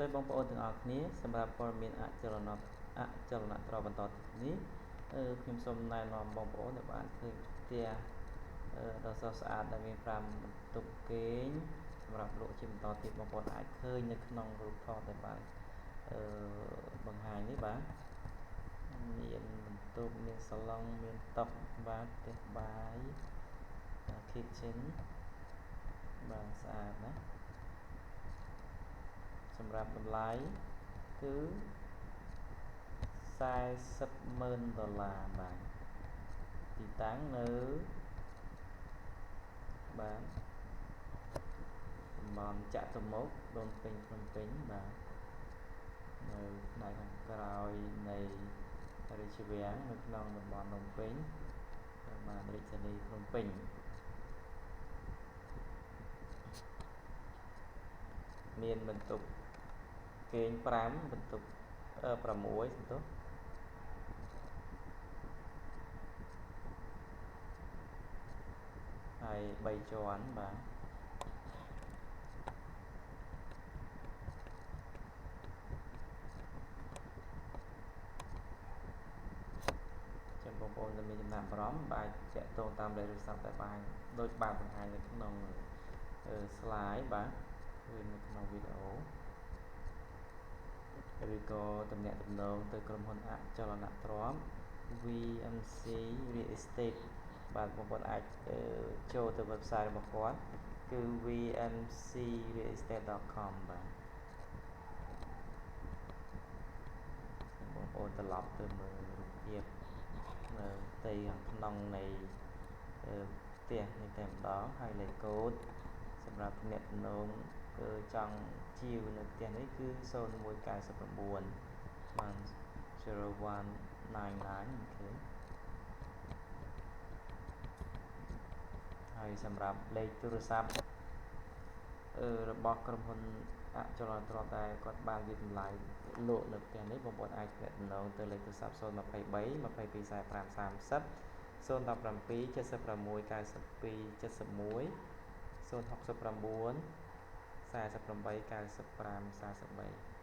ដោយបងប្អូនទាំងអស់គ្នាសម្រាប់ព័ត៌មានអចលនទ្រព្យបន្តនេះខ្ញុំសូមណែនាំបងប្អូនឲ្យបានឃើញផ្ទះដ៏ស្រស់ស្អាតដែលមាន5បន្ទប់គេងសម្រាប់លក់ជាបន្តទៀតបងប្អូនអាចឃើញនៅក្នុងរូបថតដែលបានបង្ហាញនេះបាទមានបន្ទប់មានសាឡុងមានតុបាទផ្ទះបាយ kitchen បាទស្អាតណាសម្រាប់តម្លៃគឺ$40,000បាទទីតាំងនៅបាទតំបន់ចតុមុខដូនពេញភ្នំពេញបាទនៅផ្នែកខាងក្រោយនៃរាជវាំងនៅក្នុងតំបន់ភ្នំពេញបាទរាជធានីភ្នំពេញមានបន្ទប់គេង5បន្ទប់6សន្ទុះហើយ3ជាន់បាទបងប្អូនដែលមានចំណាប់អារម្មណ៍បាទតាក់ទងតាមលេខទូរស័ព្ទដែលបានដូចបានបង្ហាញនៅក្នុងslide បាទគឺនៅក្នុងវីដេអូឬក៏តំណាក់តំណងទៅក្រុមហ៊ុនអចលនទ្រព្យ VMC Real Estate បាទបងប្អូនអាចចូលទៅ website របស់គាត់គឺ vmcrealestate.com បាទបងប្អូនត្រឡប់ទៅមើលរូបភាពនៅផ្ទៃខាងក្នុងនៃផ្ទះនេះតែម្ដងហើយលេខកូដសម្រាប់អ្នកទំនងចង់ជាវនៅផ្ទះនេះគឺ0199បាន0199អូខេហើយសម្រាប់លេខទូរស័ព្ទរបស់ក្រុមហ៊ុនអចលនទ្រព្យដែលគាត់បានវាតម្លៃលក់នៅផ្ទះនេះបងប្អូនអាចទំនាក់ទំនងទៅលេខទូរស័ព្ទ023 224530 017 76 92 71 069 48 95 43